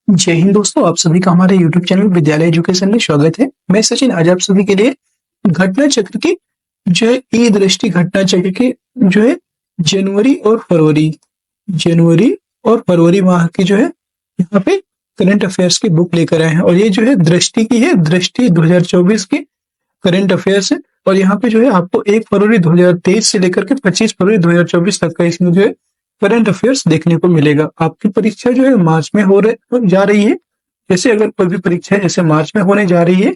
जय हिंद दोस्तों, आप सभी का हमारे YouTube चैनल विद्यालय एजुकेशन में स्वागत है। मैं सचिन आज आप सभी के लिए घटना चक्र की जो है ई दृष्टि घटना चक्र की जो है जनवरी और फरवरी माह की जो है यहाँ पे करंट अफेयर्स की बुक लेकर आए हैं। और ये जो है दृष्टि की है, दृष्टि 2024 की करंट अफेयर्स है। और यहाँ पे जो है आपको 1 फरवरी 2023 से लेकर के 25 फरवरी 2024 तक का इसमें जो है करंट अफेयर्स देखने को मिलेगा। आपकी परीक्षा जो है मार्च में जा रही है। जैसे अगर कोई भी परीक्षा ऐसे मार्च में होने जा रही है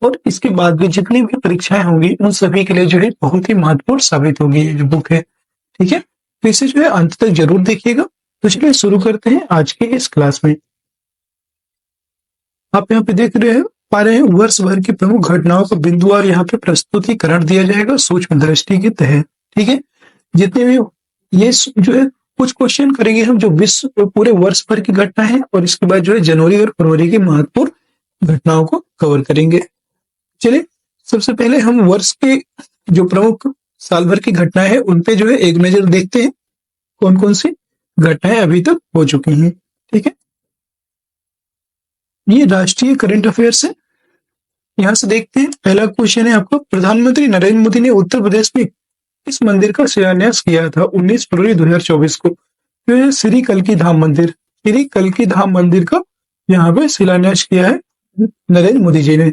और इसके बाद भी जितनी भी परीक्षाएं होंगी उन सभी के लिए जो है बहुत ही महत्वपूर्ण साबित होगी ये जो बुक है। ठीक है, तो इसे जो है अंत तक जरूर देखिएगा। तो चलिए शुरू करते हैं आज के इस क्लास में। आप यहाँ पे देख रहे हैं पा रहे हैं वर्ष भर की प्रमुख घटनाओं का बिंदुवार यहाँ पे प्रस्तुतिकरण दिया जाएगा सूक्ष्म दृष्टि के तहत। ठीक है, जितने भी ये जो है कुछ क्वेश्चन करेंगे हम जो विश्व पूरे वर्ष भर की घटना है और इसके बाद जो है जनवरी और फरवरी की महत्वपूर्ण घटनाओं को कवर करेंगे। चलिए सबसे पहले हम वर्ष के जो प्रमुख साल भर की घटनाएं हैं उन पे जो है एक नजर देखते हैं कौन कौन सी घटनाएं अभी तक हो चुकी हैं। ठीक है, ये राष्ट्रीय करंट अफेयर्स है। यहां से देखते हैं पहला क्वेश्चन है आपका, प्रधानमंत्री नरेंद्र मोदी ने उत्तर प्रदेश में इस मंदिर का शिलान्यास किया था 19 फरवरी 2024 को। जो है श्री कल्की धाम मंदिर का यहाँ पे शिलान्यास किया है नरेंद्र मोदी जी ने।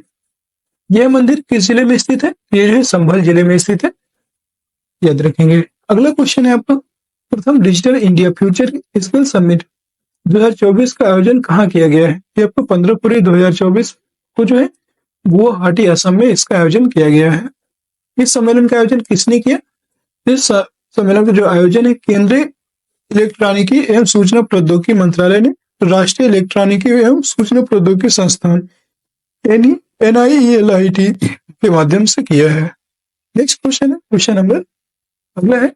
यह मंदिर किस जिले में स्थित है? ये जो है संभल जिले में स्थित है, याद रखेंगे। अगला क्वेश्चन है आपका, प्रथम digital India future skill summit 2024 का आयोजन कहाँ किया गया है? ये आपको 15 फरवरी 2024 को जो है गुवाहाटी असम में इसका आयोजन किया गया है। इस सम्मेलन का आयोजन किसने किया? इस सम्मेलन का जो आयोजन है केंद्रीय इलेक्ट्रॉनिकी एवं सूचना प्रौद्योगिकी मंत्रालय ने राष्ट्रीय इलेक्ट्रॉनिकी एवं सूचना प्रौद्योगिकी संस्थान NIELIT के माध्यम से किया है। नेक्स्ट क्वेश्चन है क्वेश्चन नंबर अगला है,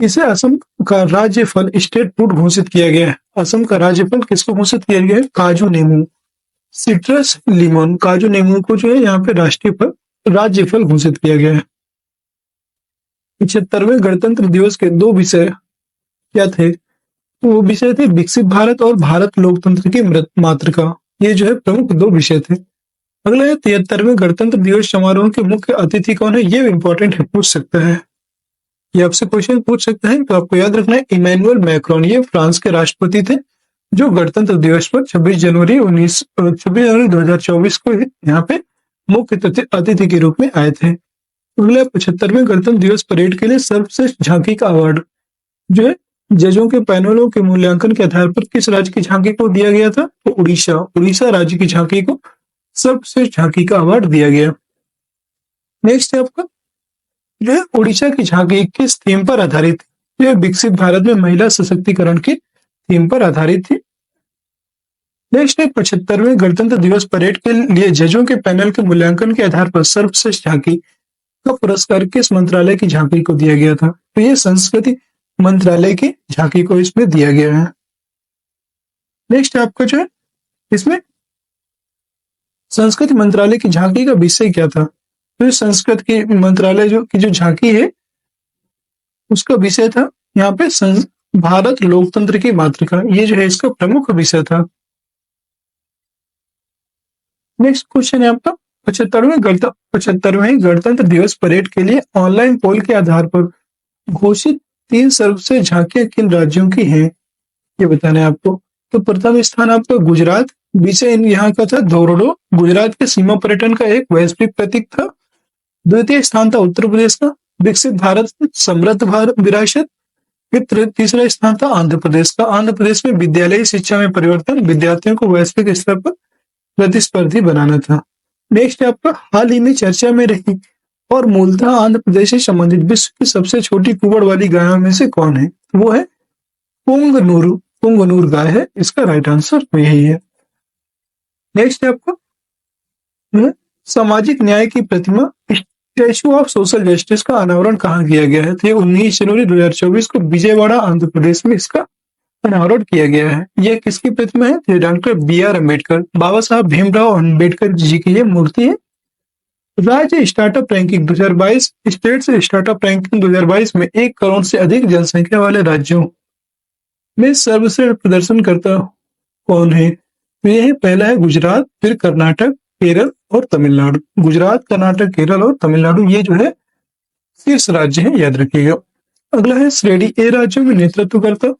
इसे असम का राज्य फल स्टेट फ्रूट घोषित किया गया है। असम का राज्य फल किसको घोषित किया गया है? काजू नींबू, सिट्रस लीमन, काजू नींबू को जो है यहाँ पे राष्ट्रीय फल राज्य फल घोषित किया गया है। 75वें गणतंत्र दिवस के 2 विषय क्या थे? वो विषय थे विकसित भारत और भारत लोकतंत्र की मातृका। ये जो है प्रमुख 2 विषय थे। अगला है 73वें गणतंत्र दिवस समारोह के मुख्य अतिथि कौन है? ये इंपॉर्टेंट है, पूछ सकता है, ये आपसे क्वेश्चन पूछ सकता है। तो आपको याद रखना है इमैनुअल मैक्रोन, ये फ्रांस के राष्ट्रपति थे जो गणतंत्र दिवस पर 26 जनवरी 2024 को यहाँ पे मुख्य अतिथि के रूप में आए थे। अगला 75वें गणतंत्र दिवस परेड के लिए सर्वश्रेष्ठ झांकी का अवार्ड जो है जजों के पैनलों के मूल्यांकन के आधार पर किस राज्य की झांकी को दिया गया था? तो उड़ीसा राज्य की झांकी को सर्वश्रेष्ठ झांकी का अवार्ड दिया गया। नेक्स्ट है आपका, जो है उड़ीसा की झांकी किस थीम पर आधारित थी? जो विकसित भारत में महिला सशक्तिकरण की थीम पर आधारित थी। नेक्स्ट है 75वें गणतंत्र दिवस परेड के लिए जजों के पैनल के मूल्यांकन के आधार पर सर्वश्रेष्ठ झांकी का पुरस्कार किस मंत्रालय की झांकी को दिया गया था? तो ये संस्कृति मंत्रालय की झांकी को इसमें दिया गया है। नेक्स्ट आपका जो है इसमें संस्कृति मंत्रालय की झांकी का विषय क्या था? तो संस्कृत की मंत्रालय जो झांकी है उसका विषय था यहाँ पे भारत लोकतंत्र की मातृका, ये जो है इसका प्रमुख विषय था। नेक्स्ट क्वेश्चन है आपका, 75वें गणतंत्र दिवस परेड के लिए ऑनलाइन पोल के आधार पर घोषित 3 सर्वश्रेष्ठ झांकियां किन राज्यों की हैं? ये बताना है आपको। तो प्रथम स्थान आपका गुजरात, विषय यहाँ का था धोरडो, गुजरात के सीमा पर्यटन का एक वैश्विक प्रतीक था। द्वितीय स्थान था उत्तर प्रदेश का, विकसित भारत समृद्ध भारत विरासत। फिर तीसरा स्थान था आंध्र प्रदेश का, आंध्र प्रदेश में विद्यालयी शिक्षा में परिवर्तन, विद्यार्थियों को वैश्विक स्तर पर प्रतिस्पर्धी बनाना था। नेक्स्ट है आपका, हाल ही में चर्चा में रही और मूलतः आंध्र प्रदेश से संबंधित विश्व की सबसे छोटी कुबड़ वाली गायों में से कौन है? वो है पुंगनूर गाय है, इसका राइट आंसर यही है। नेक्स्ट है आपका, सामाजिक न्याय की प्रतिमा स्टैचू ऑफ सोशल जस्टिस का अनावरण कहाँ किया गया है? तो 19 जनवरी 2024 को विजयवाड़ा आंध्र प्रदेश में इसका अनावरण किया गया है। यह किसकी प्रतिमा है? तो डॉक्टर BR अम्बेडकर, बाबा साहब भीमराव अम्बेडकर जी की यह मूर्ति है। राज्य startup ranking 2022, states startup ranking 2022 में 1 करोड़ से अधिक जनसंख्या वाले राज्यों में सर्वश्रेष्ठ प्रदर्शनकर्ता कौन है? तो ये है, पहला है गुजरात, फिर कर्नाटक, केरल और तमिलनाडु। गुजरात, कर्नाटक, केरल और तमिलनाडु ये जो है शीर्ष राज्य है, याद रखिएगा। अगला है श्रेणी ए राज्यों में नेतृत्वकर्ता,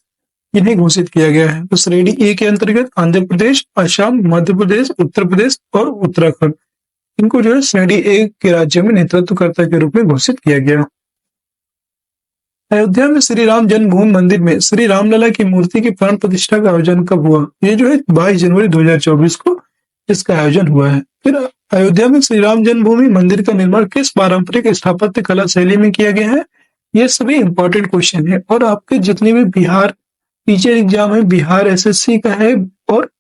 इन्हें घोषित किया गया है। तो श्रेणी ए के अंतर्गत आंध्र प्रदेश, असम, मध्य प्रदेश, उत्तर प्रदेश और उत्तराखंड, इनको जो है श्रेणी ए के राज्य में नेतृत्वकर्ता के रूप में घोषित किया गया। अयोध्या में श्री राम जन्मभूमि मंदिर में श्री रामलला की मूर्ति की प्राण प्रतिष्ठा का आयोजन कब हुआ? ये जो है 22 जनवरी 2024 को इसका आयोजन हुआ है। फिर अयोध्या में श्री राम जन्मभूमि मंदिर का निर्माण किस पारंपरिक स्थापत्य कला शैली में किया गया है? ये सभी इंपॉर्टेंट क्वेश्चन है और आपके जितने भी बिहार टीचर एग्जाम है, बिहार एसएससी का है, और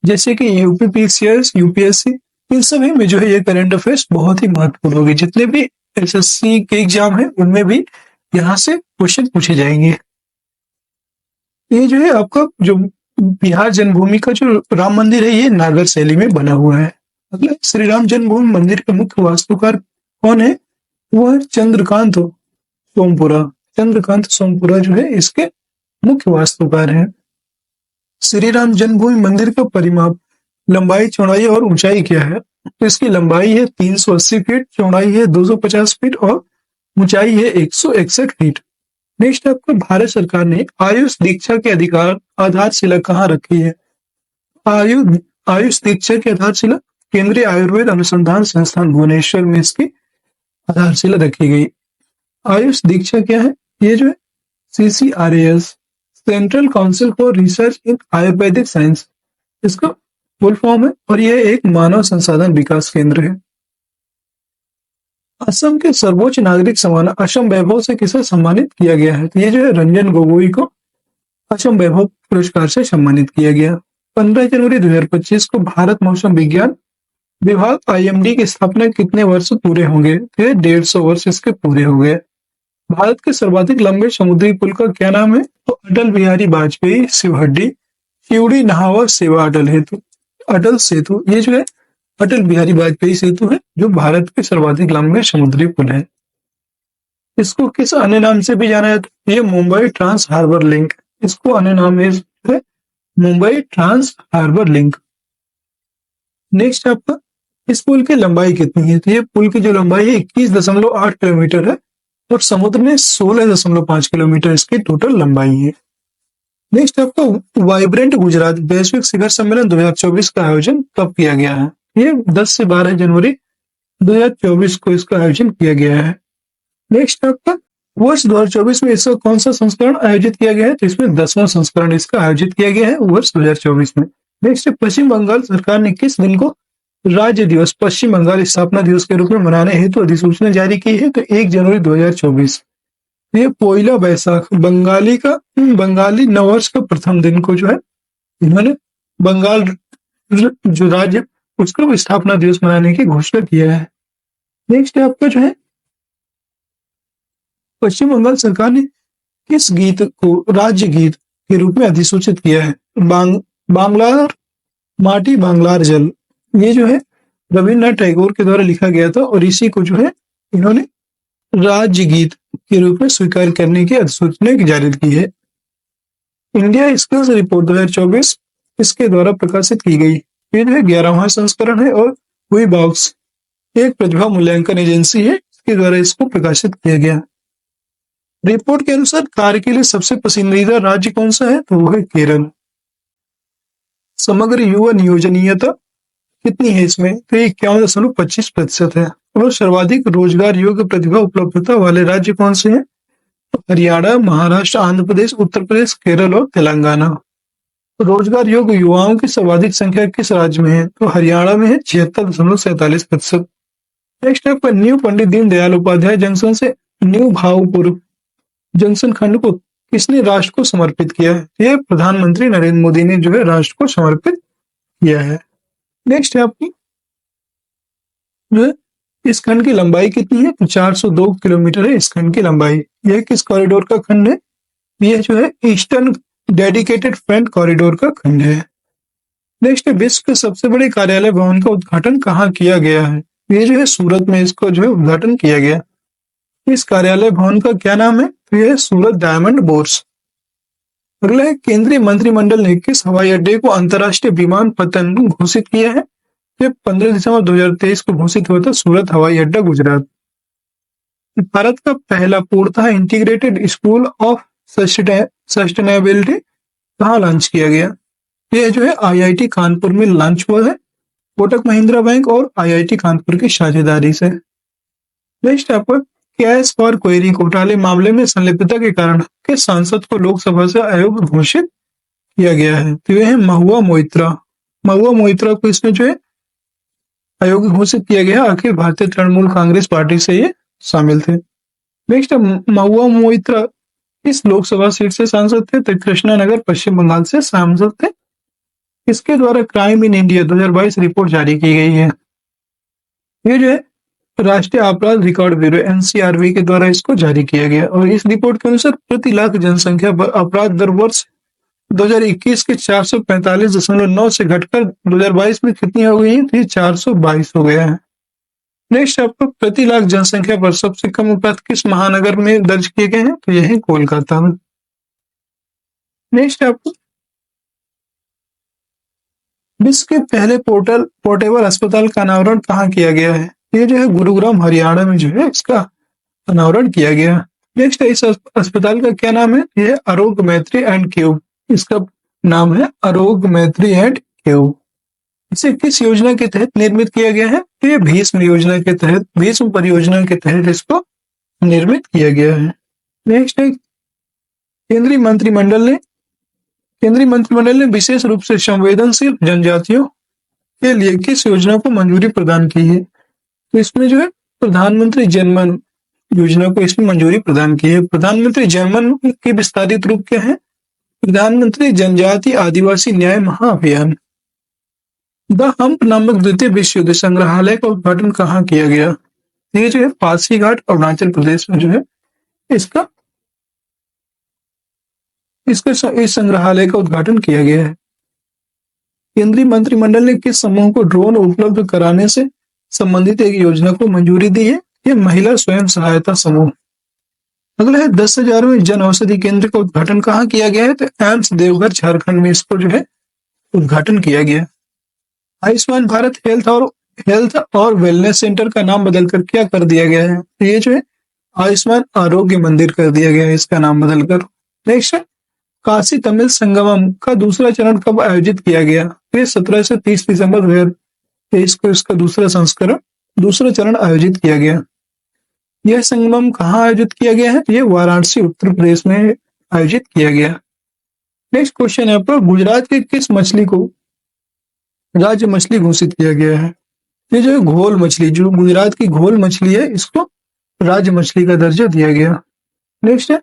जैसे कि यूपी पीसीएस, यूपीएससी, इन सभी में जो है ये करंट अफेयर्स बहुत ही महत्वपूर्ण होगी। जितने भी एसएससी के एग्जाम है उनमें भी यहाँ से क्वेश्चन पूछे जाएंगे। ये जो है आपका जो बिहार जन्मभूमि का जो राम मंदिर है ये नागर शैली में बना हुआ है। अगला श्री राम जन्मभूमि मंदिर का मुख्य वास्तुकार कौन है? वो है चंद्रकांत सोमपुरा। चंद्रकांत सोमपुरा जो है इसके मुख्य वास्तुकार हैं। श्री राम जन्मभूमि मंदिर का परिमाप, लंबाई, चौड़ाई और ऊंचाई क्या है? तो इसकी लंबाई है 380 फीट, चौड़ाई है 250 फीट और ऊंचाई है 161 फीट। नेक्स्ट आपका, भारत सरकार ने आयुष दीक्षा के अधिकार आधारशिला कहाँ रखी है? आयुष दीक्षा की आधारशिला केंद्रीय आयुर्वेद अनुसंधान संस्थान भुवनेश्वर में इसकी आधारशिला रखी गई। आयुष दीक्षा क्या है? ये जो है CCRAS, central council for research in Ayurvedic science, इसका फुल फॉर्म है, और यह एक मानव संसाधन विकास केंद्र है। असम के सर्वोच्च नागरिक सम्मान असम वैभव से किसे सम्मानित किया गया है? तो ये जो है रंजन गोगोई को असम वैभव पुरस्कार से सम्मानित किया गया। 15 जनवरी 2025 को भारत मौसम विज्ञान विभाग IMD की स्थापना कितने वर्ष पूरे होंगे? तो 150 वर्ष इसके पूरे हो गए। भारत के सर्वाधिक लंबे समुद्री पुल का क्या नाम है? तो अटल बिहारी वाजपेयी शिवहड्डी शिवड़ी नहावर सेवा अटल हेतु, अटल सेतु, ये जो है अटल बिहारी वाजपेयी सेतु है जो भारत के सर्वाधिक लंबे समुद्री पुल है। इसको किस अन्य नाम से भी जाना जाता है? ये मुंबई ट्रांस हार्बर लिंक, इसको अन्य नाम है Mumbai Trans Harbour Link. Next आपका, इस पुल की लंबाई कितनी है? तो ये पुल की जो लंबाई है 21.8 किलोमीटर है और समुद्र में 16.5 किलोमीटर इसकी टोटल लंबाई है। नेक्स्ट आपका, वाइब्रेंट गुजरात वैश्विक शिखर सम्मेलन 2024 का आयोजन कब किया गया है? ये 10 से 12 जनवरी 2024 को इसका आयोजन किया गया है। नेक्स्ट आपका, वर्ष 2024 में इसका कौन सा संस्करण आयोजित किया गया है? तो इसमें 10वां संस्करण इसका आयोजित किया गया है वर्ष 2024 में। नेक्स्ट, पश्चिम बंगाल सरकार ने किस दिन को राज्य दिवस पश्चिम बंगाल स्थापना दिवस के रूप में मनाने हेतु अधिसूचना जारी की है? तो 1 जनवरी 2024। ये पोइला बैसाख बंगाली नववर्ष का प्रथम दिन को जो है इन्होंने बंगाल जो राज्य उसका स्थापना दिवस मनाने की घोषणा किया है। नेक्स्ट आपका जो है, पश्चिम बंगाल सरकार ने किस गीत को राज्य गीत के रूप में अधिसूचित किया है? बांग्लार माटी बांग्लार जल, ये जो है रविन्द्रनाथ टैगोर के द्वारा लिखा गया था और इसी को जो है इन्होंने राज्य गीत के रूप में स्वीकार करने की अधिसूचना जारी की है। इंडिया स्किल्स रिपोर्ट 2024 इसके द्वारा प्रकाशित की गई। ये जो है 11वां संस्करण है और हुई बॉक्स एक प्रतिभा मूल्यांकन एजेंसी है, इसके द्वारा इसको प्रकाशित किया गया। रिपोर्ट के अनुसार कार्य के लिए सबसे पसंदीदा राज्य कौन सा है? तो वो है केरल। समग्र युवा नियोजनीयता कितनी है इसमें? तो 51.25% है। और सर्वाधिक रोजगार योग्य प्रतिभा उपलब्धता वाले राज्य कौन से हैं? तो हरियाणा, महाराष्ट्र, आंध्र प्रदेश, उत्तर प्रदेश, केरल और तेलंगाना। रोजगार योग्य युवाओं की सर्वाधिक संख्या किस राज्य में है? तो हरियाणा में है 76.47%। नेक्स्ट आपका, न्यू पंडित दीनदयाल उपाध्याय जंक्शन से न्यू भावपुर जंक्शन खंड को किसने राष्ट्र को समर्पित किया है? ये प्रधानमंत्री नरेंद्र मोदी ने जो है राष्ट्र को समर्पित किया है। नेक्स्ट है आपकी जो है इस खंड की लंबाई कितनी है? तो 402 किलोमीटर है इस खंड की लंबाई। यह किस कॉरिडोर का खंड है? यह जो है ईस्टर्न डेडिकेटेड फ्रंट कॉरिडोर का खंड है। नेक्स्ट है, विश्व के सबसे बड़े कार्यालय भवन का उद्घाटन कहाँ किया गया है? ये जो है सूरत में इसको जो है उद्घाटन किया गया। इस कार्यालय भवन का क्या नाम है? तो यह सूरत डायमंड बोर्स। अगला है, केंद्रीय मंत्रिमंडल ने किस हवाई अड्डे को अंतर्राष्ट्रीय विमानपत्तन घोषित किया है? ये 15 दिसंबर 2023 को घोषित हुआ था, सूरत हवाई अड्डा, गुजरात। भारत का पहला पूर्णतः इंटीग्रेटेड स्कूल ऑफ सस्टेनेबिलिटी कहाँ लॉन्च किया गया? ये जो है आईआईटी कानपुर में लॉन्च हुआ है, कोटक महिंद्रा बैंक और आईआईटी कानपुर की साझेदारी से। नेक्स्ट आपको, कैश फॉर क्वेरी घोटाले मामले में संलिप्तता के कारण किस सांसद को लोकसभा से अयोग्य घोषित किया गया है? तो ये है महुआ मोइत्रा। महुआ मोइत्रा को इसमें जो है अयोग्य घोषित किया गया। अखिल भारतीय तृणमूल कांग्रेस पार्टी से ये शामिल थे। नेक्स्ट, महुआ मोइत्रा इस लोकसभा सीट से सांसद थे, तो कृष्णानगर पश्चिम बंगाल से सांसद थे। इसके द्वारा क्राइम इन इंडिया 2022 रिपोर्ट जारी की गई है। ये जो है राष्ट्रीय अपराध रिकॉर्ड ब्यूरो एनसीआरबी के द्वारा इसको जारी किया गया और इस रिपोर्ट के अनुसार प्रति लाख जनसंख्या पर अपराध दर वर्ष 2021 के 445.9 से घटकर 2022 में कितनी हो गई है? तो ये 422 हो गया है। नेक्स्ट आपको, प्रति लाख जनसंख्या पर सबसे कम अपराध किस महानगर में दर्ज किए गए हैं? तो यह है कोलकाता में। नेक्स्ट आपको, विश्व के पहले पोर्टेबल अस्पताल का अनावरण कहाँ किया गया है? ये जो है गुरुग्राम हरियाणा में जो है इसका अनावरण किया गया। नेक्स्ट, इस अस्पताल का क्या नाम है? यह आरोग्य मैत्री एंड क्यूब, इसका नाम है आरोग्य मैत्री एंड क्यूब। इसे किस योजना के तहत निर्मित किया गया है? तो ये भीष्म योजना के तहत, भीष्म परियोजना के तहत इसको निर्मित किया गया है। नेक्स्ट है, केंद्रीय मंत्रिमंडल ने विशेष रूप से संवेदनशील जनजातियों के लिए किस योजना को मंजूरी प्रदान की है? तो इसमें जो है प्रधानमंत्री जनमन योजना को इसमें मंजूरी प्रदान की है। प्रधानमंत्री जनमन के विस्तारित रूप क्या है? प्रधानमंत्री जनजाति आदिवासी न्याय महाअभियान। द हम्प नामक द्वितीय विश्व युद्ध संग्रहालय का उद्घाटन कहाँ किया गया? ये जो है पासीघाट अरुणाचल प्रदेश में जो है इसका इस संग्रहालय का उद्घाटन किया गया है। केंद्रीय मंत्रिमंडल ने किस समूह को ड्रोन उपलब्ध कराने से संबंधित एक योजना को मंजूरी दी है? ये महिला स्वयं सहायता समूह। अगला है, 10,000वें जन औषधि केंद्र का उद्घाटन कहाँ किया गया है? तो एम्स देवघर झारखंड में इसको जो है उद्घाटन किया गया। आयुष्मान भारत हेल्थ और वेलनेस सेंटर का नाम बदलकर क्या कर दिया गया है? तो ये जो है आयुष्मान आरोग्य मंदिर कर दिया गया है इसका नाम बदलकर। नेक्स्ट, काशी तमिल संगमम का दूसरा चरण कब आयोजित किया गया? ये 17 से 30 दिसंबर 2023 को इसका दूसरा चरण आयोजित किया गया। यह संगमम कहाँ आयोजित किया गया है? ये वाराणसी उत्तर प्रदेश में आयोजित किया गया। नेक्स्ट क्वेश्चन है पर गुजरात के किस मछली को राज्य मछली घोषित किया गया है? ये जो है घोल मछली, जो गुजरात की घोल मछली है, इसको राज्य मछली का दर्जा दिया गया। नेक्स्ट है,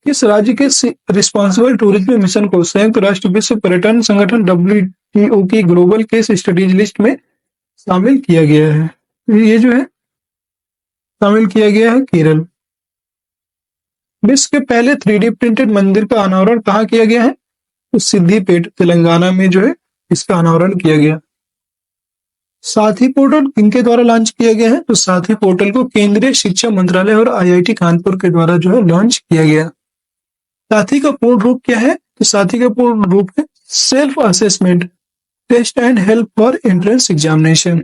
किस राज्य के रिस्पॉन्सिबल टूरिज्म मिशन को संयुक्त राष्ट्र विश्व पर्यटन संगठन WTO की ग्लोबल केस स्टडीज लिस्ट में शामिल किया गया है? ये जो है शामिल किया गया है केरल। विश्व के पहले 3D प्रिंटेड मंदिर का अनावरण कहाँ किया गया है? तो सिद्धिपेट तेलंगाना में जो है इसका अनावरण किया गया। साथी पोर्टल किनके द्वारा लॉन्च किया गया है? तो साथी पोर्टल को केंद्रीय शिक्षा मंत्रालय और आईआईटी कानपुर के द्वारा जो है लॉन्च किया गया। साथी का पूर्ण रूप क्या है? तो साथी का पूर्ण रूप है self assessment test and help for entrance examination.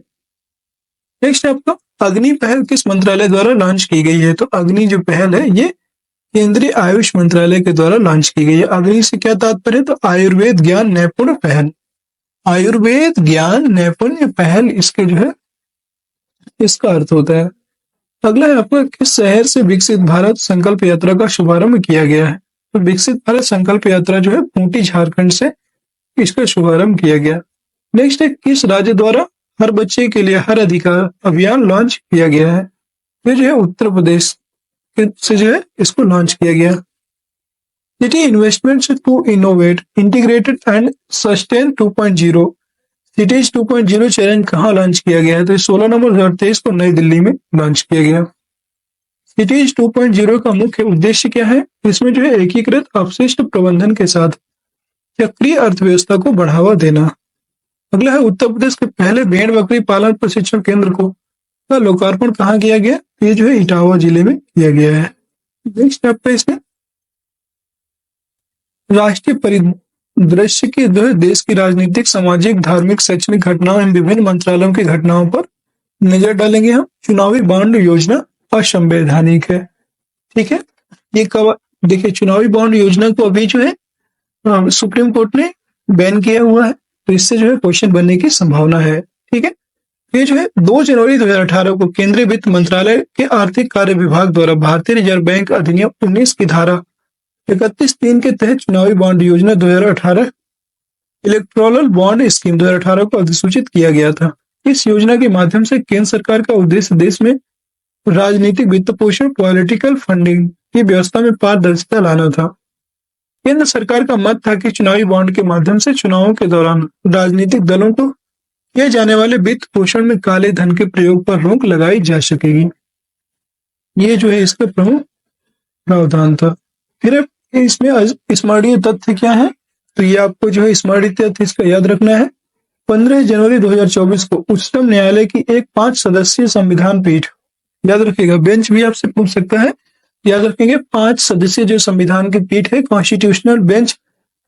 Next आपका, अग्नि पहल किस मंत्रालय द्वारा लॉन्च की गई है? तो अग्नि जो पहल है ये केंद्रीय आयुष मंत्रालय के द्वारा लॉन्च की गई है। अग्नि से क्या तात्पर्य है? तो आयुर्वेद ज्ञान नैपुण पहल, आयुर्वेद ज्ञान नैपुण्य पहल इसके जो है इसका अर्थ होता है। अगला है आपका, किस शहर से विकसित भारत संकल्प यात्रा का शुभारंभ किया गया है? तो विकसित भारत संकल्प यात्रा जो है खूंटी झारखंड से इसका शुभारंभ किया गया। नेक्स्ट है, किस राज्य द्वारा हर बच्चे के लिए हर अधिकार अभियान लॉन्च किया गया है? ये जो है उत्तर प्रदेश से जो है इसको लॉन्च किया गया। City Investments to Innovate Integrated and Sustain 2.0 Cities 2.0 Challenge कहाँ लॉन्च किया गया है? तो 16 नवंबर 2023 को नई दिल्ली में लॉन्च किया गया। सिटीज 2.0 का मुख्य उद्देश्य क्या है? इसमें जो है एकीकृत अपशिष्ट प्रबंधन के साथ चक्रीय अर्थव्यवस्था को बढ़ावा देना। अगला है, उत्तर प्रदेश के पहले भेड़ बकरी पालन प्रशिक्षण केंद्र का लोकार्पण कहाँ किया गया? ये जो है इटावा जिले में किया गया है। नेक्स्ट आपका इसमें राष्ट्रीय परिदृश्य के जो है देश की राजनीतिक, सामाजिक, धार्मिक, शैक्षणिक घटनाओं एवं विभिन्न मंत्रालयों की घटनाओं पर नजर डालेंगे हम। चुनावी बॉन्ड योजना असंवैधानिक है। ठीक है, ये कब देखिए, चुनावी बॉन्ड योजना को अभी जो है सुप्रीम कोर्ट ने बैन किया हुआ है, तो इससे जो है क्वेश्चन बनने की संभावना है। ठीक है, ये जो है 2 जनवरी 2018 को केंद्रीय वित्त मंत्रालय के आर्थिक कार्य विभाग द्वारा भारतीय रिजर्व बैंक अधिनियम 19 की धारा 31(3) के तहत चुनावी बॉन्ड योजना 2018 इलेक्टोरल बॉन्ड स्कीम 2018 को अधिसूचित किया गया था। इस योजना के माध्यम से केंद्र सरकार का उद्देश्य देश में राजनीतिक वित्त पोषण, पॉलिटिकल फंडिंग की व्यवस्था में पारदर्शिता लाना था। केंद्र सरकार का मत था कि चुनावी बॉन्ड के माध्यम से चुनावों के दौरान राजनीतिक दलों को किए जाने वाले वित्त पोषण में काले धन के प्रयोग पर रोक लगाई जा सकेगी। ये जो है इसका प्रमुख प्रावधान था। फिर इसमें स्मरणीय तथ्य क्या है, तो ये आपको जो है स्मरणीय तथ्य इसका याद रखना है। 15 जनवरी 2024 को उच्चतम न्यायालय की एक 5 सदस्यीय संविधान पीठ, याद रखिएगा, बेंच भी आपसे पूछ सकता है, याद रखेंगे 5 सदस्यीय जो संविधान की पीठ है, कॉन्स्टिट्यूशनल बेंच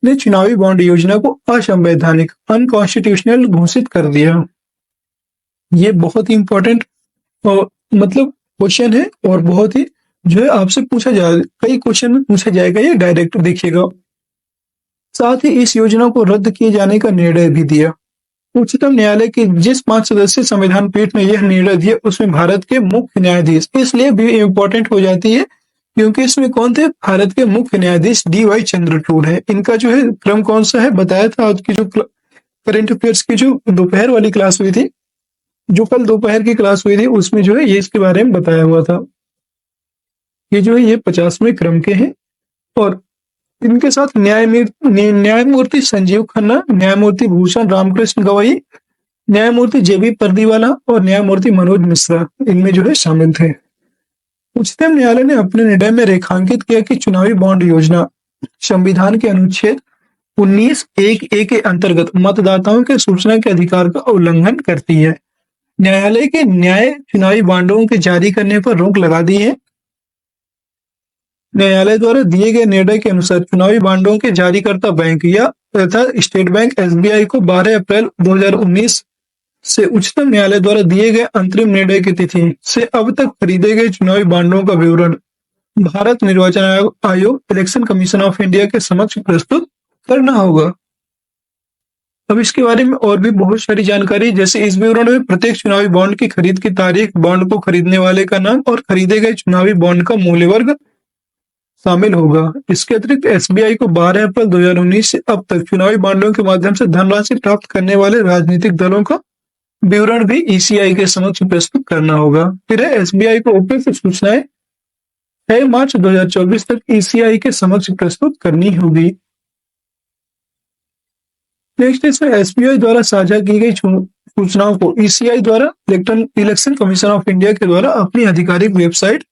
ने चुनावी बॉन्ड योजना को असंवैधानिक, अनकॉन्स्टिट्यूशनल घोषित कर दिया। ये बहुत ही इंपॉर्टेंट मतलब क्वेश्चन है, और बहुत ही जो है आपसे पूछा जाए, कई क्वेश्चन में पूछा जाएगा ये, डायरेक्ट देखिएगा। साथ ही इस योजना को रद्द किए जाने का निर्णय भी दिया। उच्चतम न्यायालय की जिस 5 सदस्यीय संविधान पीठ ने यह निर्णय दिया, उसमें भारत के मुख्य न्यायाधीश इसलिए भी इम्पोर्टेंट हो जाती है क्योंकि इसमें कौन थे, भारत के मुख्य न्यायाधीश DY चंद्रचूड़ है। इनका जो है क्रम कौन सा है बताया था, आज की जो करंट अफेयर्स की जो दोपहर वाली क्लास हुई थी, जो कल दोपहर की क्लास हुई थी, उसमें जो है ये इसके बारे में बताया हुआ था। ये जो है ये 50वें क्रम के हैं, और इनके साथ न्यायमूर्ति संजीव खन्ना, न्यायमूर्ति भूषण रामकृष्ण गवई, न्यायमूर्ति JB पर्दीवाला और न्यायमूर्ति मनोज मिश्रा इनमें जो है शामिल थे। उच्चतम न्यायालय ने अपने निर्णय में रेखांकित किया कि चुनावी बॉन्ड योजना संविधान के अनुच्छेद 19(1)(a) के अंतर्गत मतदाताओं के सूचना के अधिकार का उल्लंघन करती है। न्यायालय के चुनावी बॉन्डों के जारी करने पर रोक लगा दी है। न्यायालय द्वारा दिए गए निर्णय के अनुसार चुनावी बॉन्डों के जारीकर्ता बैंक या तथा स्टेट बैंक SBI को 12 अप्रैल 2019 से उच्चतम न्यायालय द्वारा दिए गए अंतरिम निर्णय की तिथि से अब तक खरीदे गए चुनावी बॉन्डों का विवरण भारत निर्वाचन आयोग इलेक्शन कमीशन ऑफ इंडिया के समक्ष प्रस्तुत करना होगा। अब इसके बारे में और भी बहुत सारी जानकारी, जैसे इस विवरण में प्रत्येक चुनावी बॉन्ड की खरीद की तारीख, बॉन्ड को खरीदने वाले का नाम और खरीदे गए चुनावी बॉन्ड का मूल्य वर्ग शामिल होगा। इसके अतिरिक्त SBI को 12 अप्रैल 2019 से अब तक चुनावी बॉन्डों के माध्यम से धनराशि प्राप्त करने वाले राजनीतिक दलों का विवरण भी ECI के समक्ष प्रस्तुत करना होगा। फिर SBI को उपयुक्त सूचनाएं 6 मार्च 2024 तक ECI के समक्ष प्रस्तुत करनी होगी। नेक्स्ट, इसमें SBI द्वारा साझा की गई सूचनाओं को ECI द्वारा इलेक्शन कमीशन ऑफ इंडिया के द्वारा अपनी आधिकारिक वेबसाइट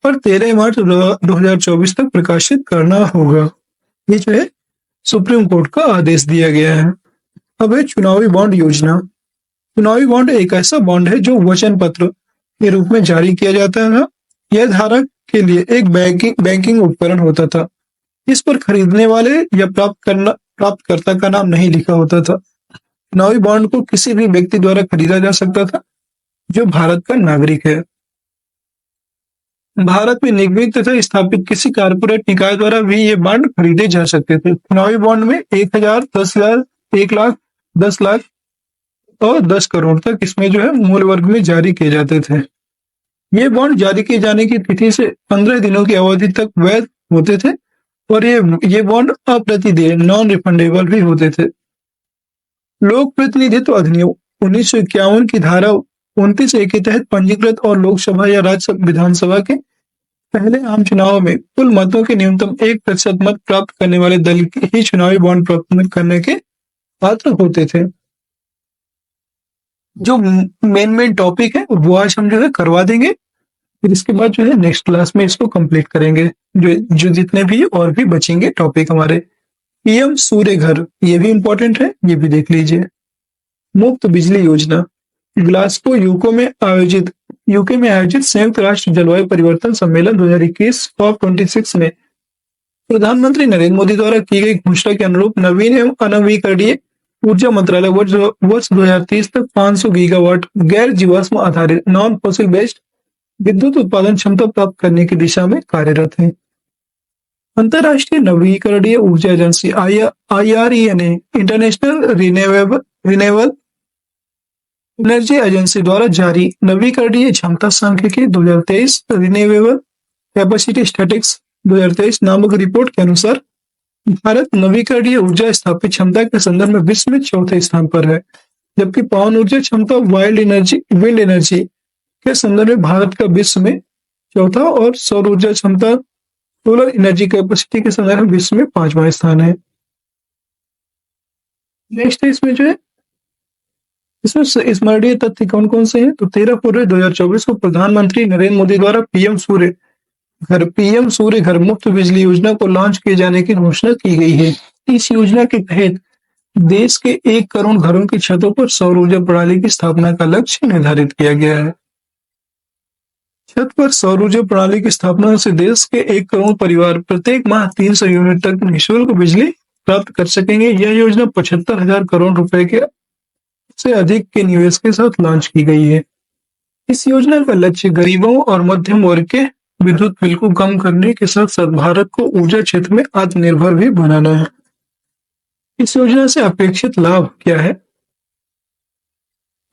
पर 13 मार्च 2024 तक प्रकाशित करना होगा। ये जो है सुप्रीम कोर्ट का आदेश दिया गया है। अब है चुनावी बॉन्ड योजना। चुनावी बॉन्ड एक ऐसा बॉन्ड है जो वचन पत्र के रूप में जारी किया जाता है। यह धारक के लिए एक बैंकिंग उपकरण होता था। इस पर खरीदने वाले या प्राप्तकर्ता का नाम नहीं लिखा होता था। चुनावी बॉन्ड को किसी भी व्यक्ति द्वारा खरीदा जा सकता था जो भारत का नागरिक है। भारत में निगमित तथा स्थापित किसी कारपोरेट निकाय द्वारा भी ये बॉन्ड खरीदे जा सकते थे। चुनावी बॉन्ड में 1000, 10,000, 1 लाख, 10 लाख और 10 करोड़ तक इसमें जो है मूल्य वर्ग में जारी किए जाते थे। ये बॉन्ड जारी किए जाने की तिथि से 15 दिनों की अवधि तक वैध होते थे, और ये बॉन्ड अप्रतिदेय, नॉन रिफंडेबल भी होते थे। लोक प्रतिनिधित्व अधिनियम 1951 की धारा 29(a) के तहत पंजीकृत और लोकसभा या राज्य विधानसभा के पहले आम चुनाव में कुल मतों के न्यूनतम 1% मत प्राप्त करने वाले दल ही चुनावी बॉन्ड प्राप्त करने के पात्र होते थे। जो मेन टॉपिक है वो आज हम जो है करवा देंगे, फिर इसके बाद जो है नेक्स्ट क्लास में इसको कंप्लीट करेंगे। जो जितने भी और भी बचेंगे टॉपिक हमारे। PM सूर्य घर, ये भी इंपॉर्टेंट है, ये भी देख लीजिए। मुफ्त बिजली योजना। ग्लासगो यूके में आयोजित संयुक्त राष्ट्र जलवायु परिवर्तन सम्मेलन 2021 COP26 में प्रधानमंत्री नरेंद्र मोदी द्वारा की गई घोषणा के अनुरूप नवीन एवं अनवीकरणीय ऊर्जा मंत्रालय वर्ष 2030 तक 500 गीगावाट गैर जीवाश्म आधारित नॉन फॉसिल बेस्ड विद्युत उत्पादन क्षमता प्राप्त करने की दिशा में कार्यरत है। अंतर्राष्ट्रीय नवीकरणीय ऊर्जा agency IRENA international renewable energy agency द्वारा जारी नवीकरणीय क्षमता सांख्यिकी 2023 रिन्यूएबल कैपेसिटी स्टैटिक्स 2023 नामक रिपोर्ट के अनुसार भारत नवीकरणीय ऊर्जा स्थापित क्षमता के संदर्भ में विश्व में चौथे स्थान पर है, जबकि पवन ऊर्जा क्षमता विंड एनर्जी के संदर्भ में भारत का विश्व में चौथा और सौर ऊर्जा क्षमता सोलर एनर्जी कैपेसिटी के संदर्भ में विश्व में 5वां स्थान है। नेक्स्ट इसमें जो है इसमें स्मरणीय तथ्य कौन कौन से हैं? तो 13 फरवरी 2024 को प्रधानमंत्री नरेंद्र मोदी द्वारा पीएम सूर्य घर मुफ्त बिजली योजना को लॉन्च किए जाने की घोषणा की गई है। इस योजना के तहत देश के 1 करोड़ घरों की छतों पर सौर ऊर्जा प्रणाली की स्थापना का लक्ष्य निर्धारित किया गया है। छत पर सौर ऊर्जा प्रणाली की स्थापना से देश के 1 करोड़ परिवार प्रत्येक माह 300 यूनिट तक निःशुल्क बिजली प्राप्त कर सकेंगे। यह योजना 75,000 करोड़ रुपए के से अधिक के निवेश के साथ लॉन्च की गई है। इस योजना का लक्ष्य गरीबों और मध्यम वर्ग के विद्युत बिल को कम करने के साथ साथ भारत को ऊर्जा क्षेत्र में आत्मनिर्भर भी बनाना है। इस योजना से अपेक्षित लाभ क्या है?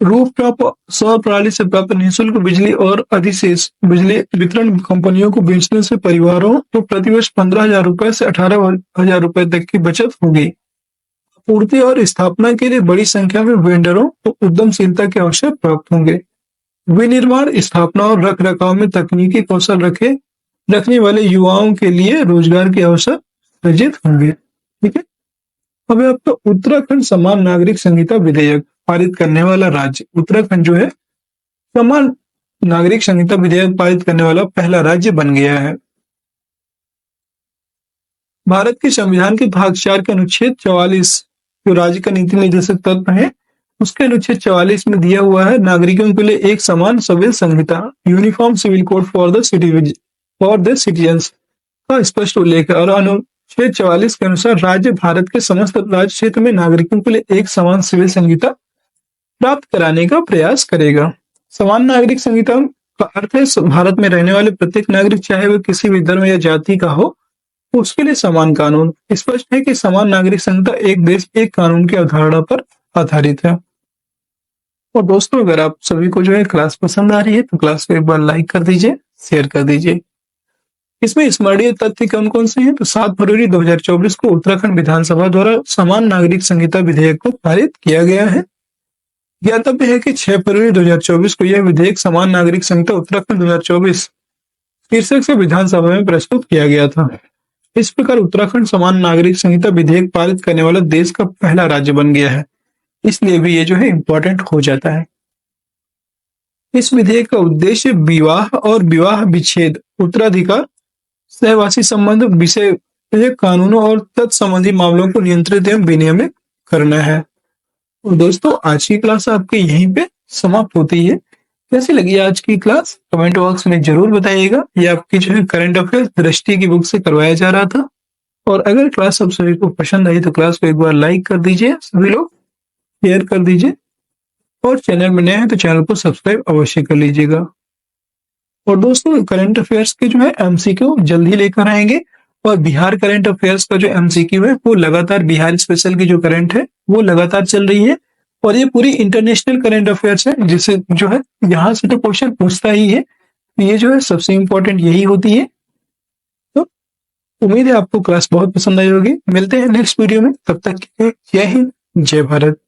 रूफटॉप सौर प्रणाली से प्राप्त निःशुल्क बिजली और अधिशेष बिजली वितरण कंपनियों को बेचने से परिवारों को प्रतिवर्ष 15,000 रुपए से 18,000 रुपए तक की बचत होगी। आपूर्ति और स्थापना के लिए बड़ी संख्या में वेंडरों को उद्यमशीलता के अवसर प्राप्त होंगे। विनिर्माण, स्थापना और रख रखाव में तकनीकी कौशल रखने वाले युवाओं के लिए रोजगार के अवसर सृजित होंगे। ठीक है, अब आपका उत्तराखंड समान नागरिक संहिता विधेयक पारित करने वाला राज्य। उत्तराखंड जो है समान नागरिक संहिता विधेयक पारित करने वाला पहला राज्य बन गया है। भारत के संविधान के भाग 4 के अनुच्छेद 44 जो राज्य का नीति निर्देशक तत्व है उसके अनुच्छेद 44 में दिया हुआ है नागरिकों के लिए एक समान सिविल संहिता uniform civil code for the citizens का स्पष्ट उल्लेख है और अनुच्छेद 44 के अनुसार राज्य भारत के समस्त राज्य क्षेत्र में नागरिकों के लिए एक समान सिविल संहिता प्राप्त कराने का प्रयास करेगा। समान नागरिक संहिता का अर्थ है भारत में रहने वाले प्रत्येक नागरिक चाहे वह किसी भी धर्म या जाति का हो उसके लिए समान कानून। स्पष्ट है कि समान नागरिक संहिता एक देश एक कानून की अवधारणा पर आधारित है। और दोस्तों अगर आप सभी को जो है क्लास पसंद आ रही है तो क्लास को एक बार लाइक कर दीजिए, शेयर कर दीजिए। इसमें स्मरणीय तथ्य कौन कौन से हैं? तो 7 फरवरी 2024 को उत्तराखंड विधानसभा द्वारा समान नागरिक संहिता विधेयक को पारित किया गया है। ज्ञातव्य है कि 6 फरवरी 2024 को यह विधेयक समान नागरिक संहिता उत्तराखंड 2024 शीर्षक से विधानसभा में प्रस्तुत किया गया था। इस प्रकार उत्तराखंड समान नागरिक संहिता विधेयक पारित करने वाला देश का पहला राज्य बन गया है, इसलिए भी ये जो है इंपॉर्टेंट हो जाता है। इस विधेयक का उद्देश्य विवाह और विवाह विच्छेद, उत्तराधिकार, सहवासी संबंध, विषय कानूनों और तत्संबंधी मामलों को नियंत्रित एवं विनियमित करना है। और दोस्तों आज की क्लास आपके यहीं पे समाप्त होती है। कैसी लगी आज की क्लास कमेंट बॉक्स में जरूर बताइएगा। ये आपकी जो है करंट अफेयर्स दृष्टि की बुक से करवाया जा रहा था। और अगर क्लास आप सभी को पसंद आई तो क्लास को एक बार लाइक कर दीजिए, सभी लोग शेयर कर दीजिए और चैनल में नए हैं तो चैनल को सब्सक्राइब अवश्य कर लीजिएगा। और दोस्तों करंट अफेयर्स के जो है एमसीक्यू जल्द ही लेकर आएंगे और बिहार करंट अफेयर्स का जो एमसीक्यू है वो लगातार बिहार स्पेशल की जो करंट है वो लगातार चल रही है और ये पूरी इंटरनेशनल करंट अफेयर्स है जिसे जो है यहाँ से तो क्वेश्चन पूछता ही है। ये जो है सबसे इंपॉर्टेंट यही होती है। तो उम्मीद है आपको क्लास बहुत पसंद आई होगी। मिलते हैं नेक्स्ट वीडियो में, तब तक जय हिंद, जय भारत।